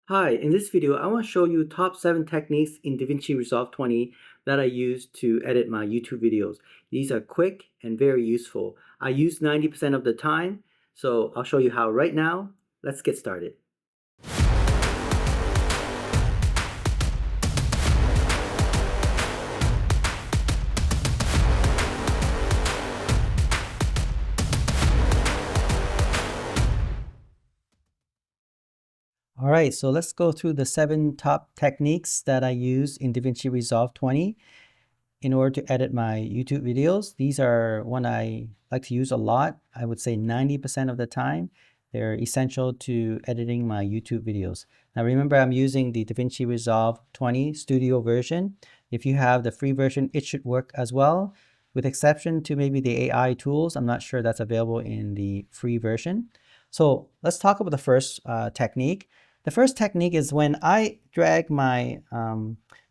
Hi, in this video, I want to show you top 7 techniques in DaVinci Resolve 20 that I use to edit my YouTube videos. These are quick and very useful. I use 90% of the time, so I'll show you how right now. Let's get started. All right, so let's go through the 7 top techniques that I use in DaVinci Resolve 20 in order to edit my YouTube videos. These are one I like to use a lot. I would say 90% of the time. They're essential to editing my YouTube videos. Now remember, I'm using the DaVinci Resolve 20 Studio version. If you have the free version, it should work as well. With exception to maybe the AI tools, I'm not sure that's available in the free version. So let's talk about the first technique. The first technique is when I drag my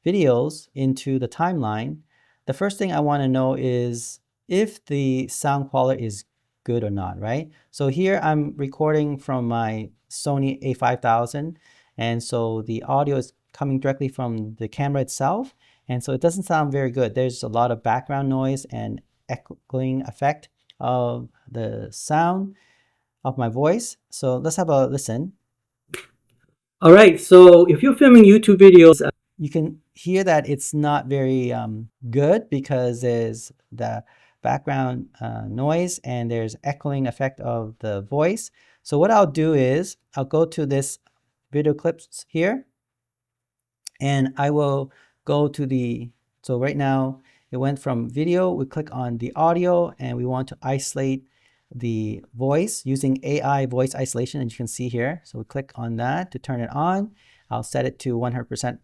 videos into the timeline, the first thing I want to know is if the sound quality is good or not, right? So here I'm recording from my Sony a5000, and so the audio is coming directly from the camera itself, and so it doesn't sound very good. There's a lot of background noise and echoing effect of the sound of my voice. So let's have a listen. All right, so if you're filming YouTube videos, you can hear that it's not very good because there's the background noise and there's echoing effect of the voice. So what I'll do is I'll go to this video clips here and I will go to so right now it went from video, we click on the audio and we want to isolate the voice using AI voice isolation, as you can see here. So we click on that to turn it on. I'll set it to 100%,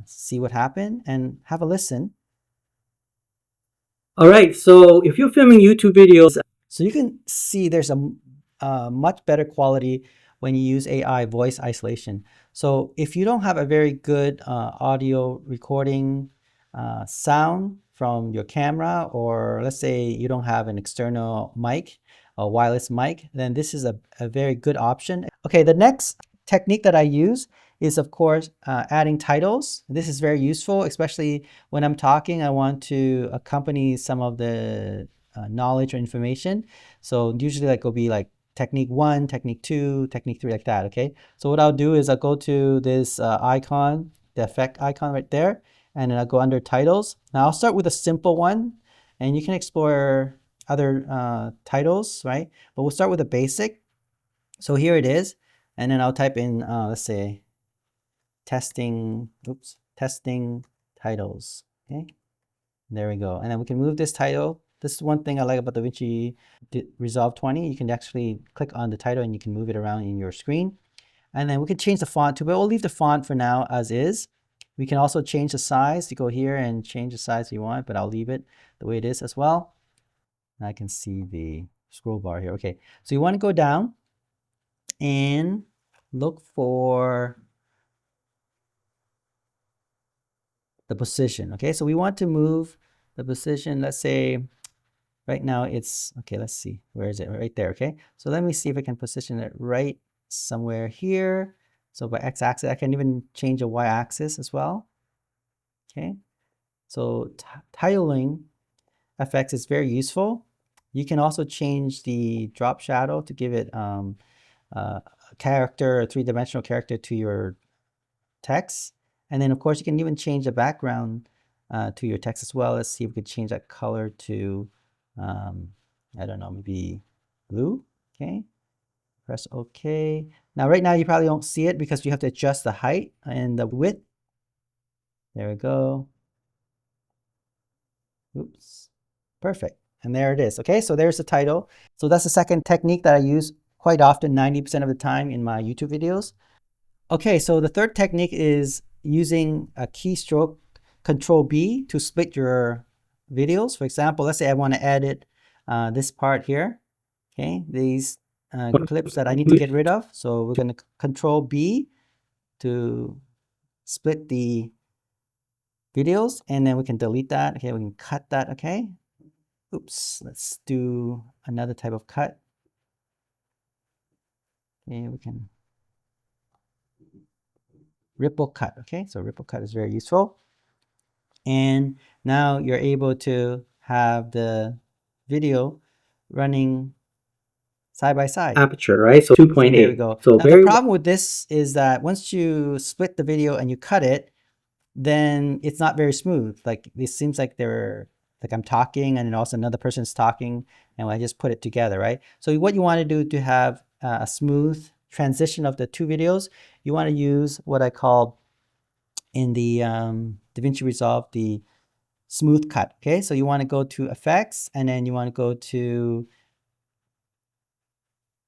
see what happened and have a listen. All right, so if you're filming YouTube videos, so you can see there's a much better quality when you use AI voice isolation. So if you don't have a very good audio recording sound from your camera, or let's say you don't have an external mic, a wireless mic, then this is a very good option. Okay, the next technique that I use is, of course, adding titles. This is very useful, especially when I'm talking. I want to accompany some of the knowledge or information. So usually like will be like technique 1, technique 2, technique 3, like that, okay? So what I'll do is I'll go to this icon, the effect icon right there, and then I'll go under titles. Now I'll start with a simple one, and you can explore other titles, right? But we'll start with a basic. So here it is, and then I'll type in, let's say, testing titles, okay? There we go. And then we can move this title. This is one thing I like about DaVinci Resolve 20. You can actually click on the title and you can move it around in your screen. And then we can change the font too, but we'll leave the font for now as is. We can also change the size. You go here and change the size if you want, but I'll leave it the way it is as well. And I can see the scroll bar here. Okay, so you want to go down and look for the position. Okay, so we want to move the position. Let's say right now it's, okay, let's see, where is it? Right there. Okay, so let me see if I can position it right somewhere here. So by x-axis, I can even change a y-axis as well. Okay, so titling effects is very useful. You can also change the drop shadow to give it a character, a three-dimensional character to your text. And then of course you can even change the background to your text as well. Let's see if we could change that color to, I don't know, maybe blue. Okay, press OK. Now right now you probably don't see it because you have to adjust the height and the width. There we go. Oops, perfect. And there it is. Okay, so there's the title. So that's the second technique that I use quite often, 90% of the time in my YouTube videos. Okay, so the third technique is using a keystroke Control B to split your videos. For example, let's say I want to edit this part here. Okay, these clips that I need to get rid of. So we're going to Control B to split the videos, and then we can delete that. Okay, we can cut that. Okay, oops, let's do another type of cut. Okay, we can ripple cut. Okay, so ripple cut is very useful. And now you're able to have the video running side by side. Aperture, right? So 2.8. So there we go. So now the problem with this is that once you split the video and you cut it, then it's not very smooth. Like it seems like like I'm talking and then also another person's talking and I just put it together, right? So what you want to do to have a smooth transition of the two videos, you want to use what I call in the DaVinci Resolve the smooth cut. Okay, so you want to go to effects and then you want to go to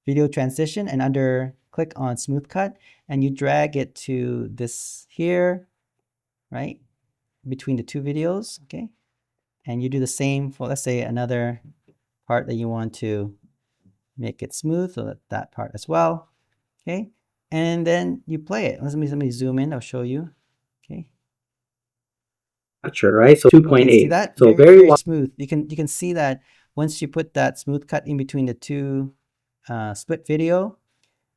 video transition and under click on smooth cut and you drag it to this here, right, between the two videos. Okay, and you do the same for, let's say, another part that you want to make it smooth, so that part as well. Okay, and then you play it. Let me zoom in. I'll show you. Okay, aperture, right? So 2.8. Okay, see that? So very smooth. You can see that once you put that smooth cut in between the two split video,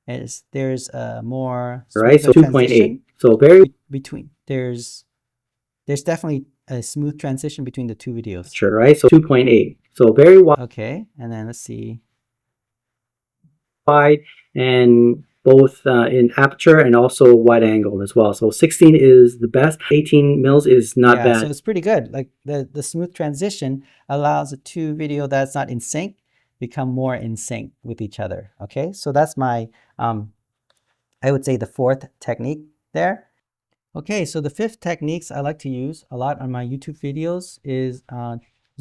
there's a more right. So 2.8. So between there's definitely a smooth transition between the two videos. Sure, right? So 2.8. So very wide. Okay, and then let's see. Wide and both in aperture and also wide angle as well. So 16 is the best. 18 mils is not bad. So it's pretty good. Like the smooth transition allows the two video that's not in sync become more in sync with each other. Okay, so that's my I would say the fourth technique there. Okay, so the fifth techniques I like to use a lot on my YouTube videos is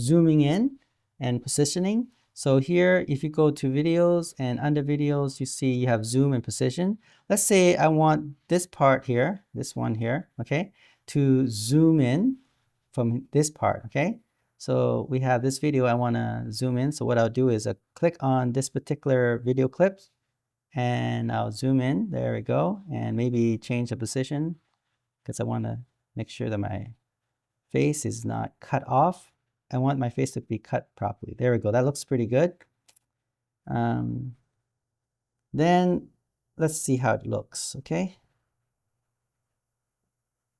zooming in and positioning. So here, if you go to videos and under videos, you see you have zoom and position. Let's say I want this part here, this one here, okay, to zoom in from this part, okay? So we have this video, I want to zoom in. So what I'll do is click on this particular video clip and I'll zoom in. There we go. And maybe change the position because I want to make sure that my face is not cut off. I want my face to be cut properly. There we go. That looks pretty good. Then let's see how it looks. Okay.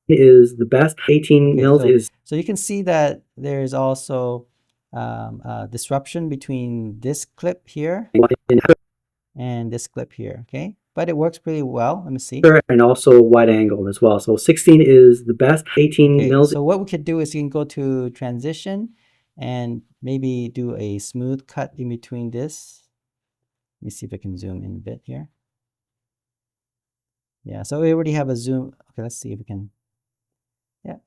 Is the best. 18 mils is. So you can see that there's also disruption between this clip here and this clip here. Okay. But it works pretty well. Let me see. And also wide angle as well. So 16 is the best. 18 mils. So what we could do is you can go to transition and maybe do a smooth cut in between this. Let me see if I can zoom in a bit here. Yeah, so we already have a zoom. Okay, let's see if we can. Yeah.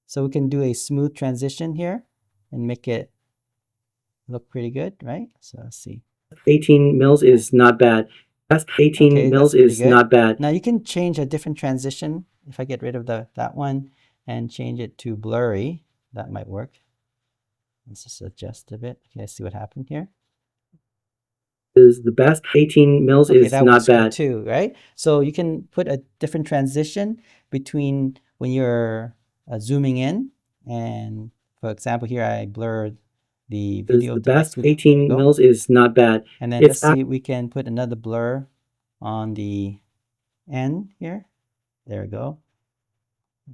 So we can do a smooth transition here and make it look pretty good, right? So let's see. 18 mils is not bad. Best 18 mils is not bad. Now you can change a different transition. If I get rid of that one and change it to blurry, that might work. Let's just adjust a bit. Okay, let's see what happened here. Is the best. 18 mils is not bad too, right? So you can put a different transition between when you're zooming in, and for example here I blurred the video. The best. 18 mils is not bad. And then let's see, we can put another blur on the end here. There we go.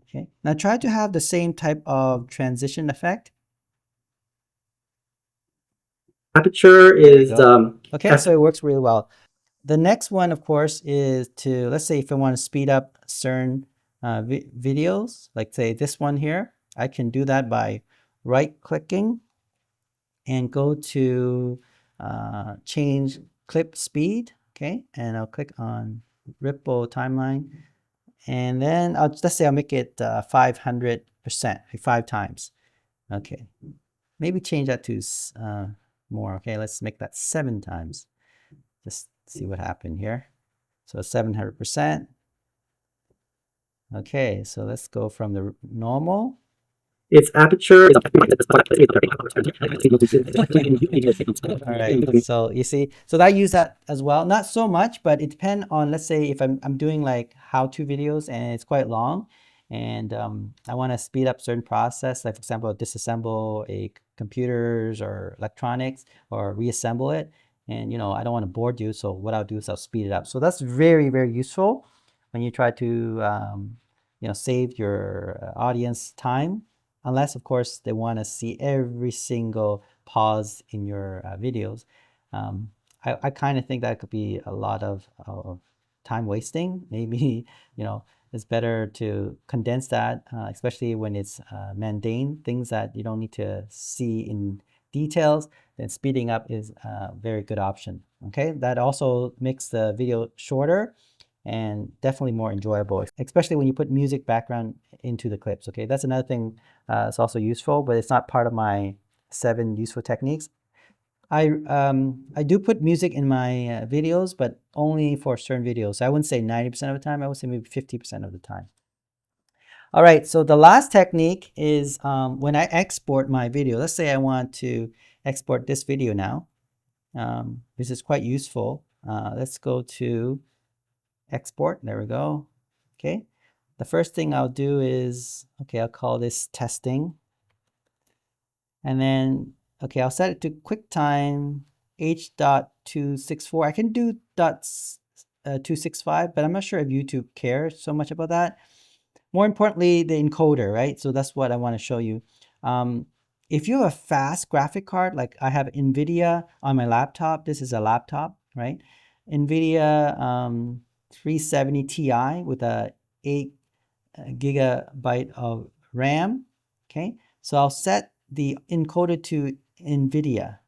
Okay, now try to have the same type of transition effect. Aperture is okay, so it works really well. The next one, of course, is to, let's say if I want to speed up certain videos, like say this one here, I can do that by right clicking and go to change clip speed. Okay, and I'll click on ripple timeline, and then let's say I'll make it 500%, 5 times. Okay, maybe change that to more. Okay, let's make that 7 times. Just see what happened here. So 700%. Okay, so let's go from the normal. Its aperture is all right, so you see, so I use that as well. Not so much, but it depends on, let's say if I'm doing like how-to videos and it's quite long and I want to speed up certain process, like for example disassemble a computers or electronics or reassemble it, and you know I don't want to bore you, so what I'll do is I'll speed it up. So that's very useful. when you try to save your audience time, unless of course they want to see every single pause in your videos. I kind of think that could be a lot of time wasting. Maybe it's better to condense that, especially when it's mundane things that you don't need to see in details. Then speeding up is a very good option. Okay, that also makes the video shorter and definitely more enjoyable, especially when you put music background into the clips. Okay, that's another thing. It's also useful, but it's not part of my 7 useful techniques. I do put music in my videos, but only for certain videos. I wouldn't say 90% of the time. I would say maybe 50% of the time. All right, so the last technique is when I export my video. Let's say I want to export this video now. This is quite useful. Let's go to export. There we go. Okay. The first thing I'll do is, okay, I'll call this testing. And then, okay, I'll set it to QuickTime H.264. I can do .265, but I'm not sure if YouTube cares so much about that. More importantly, the encoder, right? So that's what I want to show you. If you have a fast graphic card, like I have NVIDIA on my laptop, this is a laptop, right? NVIDIA 370 Ti with a 8 gigabyte of RAM, okay? So I'll set the encoder to NVIDIA.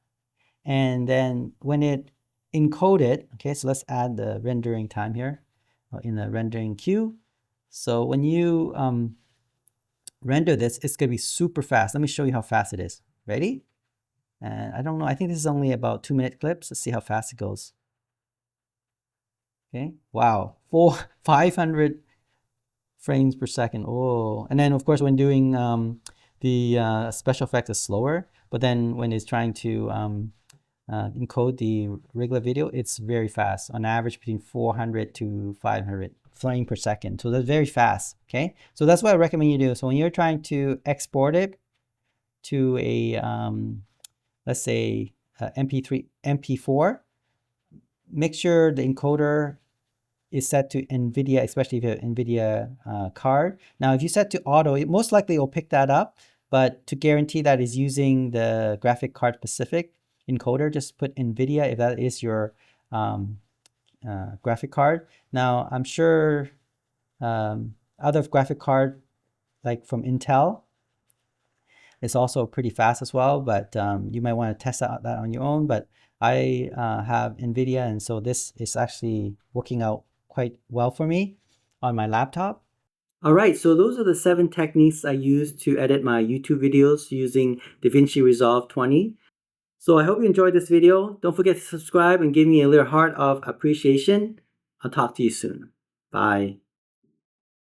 And then when it encoded, okay, so let's add the rendering time here in the rendering queue. So when you render this, it's going to be super fast. Let me show you how fast it is. Ready? And I don't know. I think this is only about 2-minute clips. Let's see how fast it goes. Okay. Wow. 500 frames per second. Oh, and then of course when doing the special effect is slower, but then when it's trying to encode the regular video, it's very fast. On average, between 400 to 500 frames per second. So that's very fast. Okay, so that's what I recommend you do. So when you're trying to export it to a let's say MP3, MP4, make sure the encoder is set to NVIDIA, especially if you have NVIDIA card. Now, if you set to auto, it most likely will pick that up. But to guarantee that is using the graphic card specific encoder, just put NVIDIA if that is your graphic card. Now, I'm sure other graphic card like from Intel is also pretty fast as well, but you might want to test out that on your own. But I have NVIDIA, and so this is actually working out quite well for me on my laptop. All right, so those are the 7 techniques I use to edit my YouTube videos using DaVinci Resolve 20. So I hope you enjoyed this video. Don't forget to subscribe and give me a little heart of appreciation. I'll talk to you soon. Bye.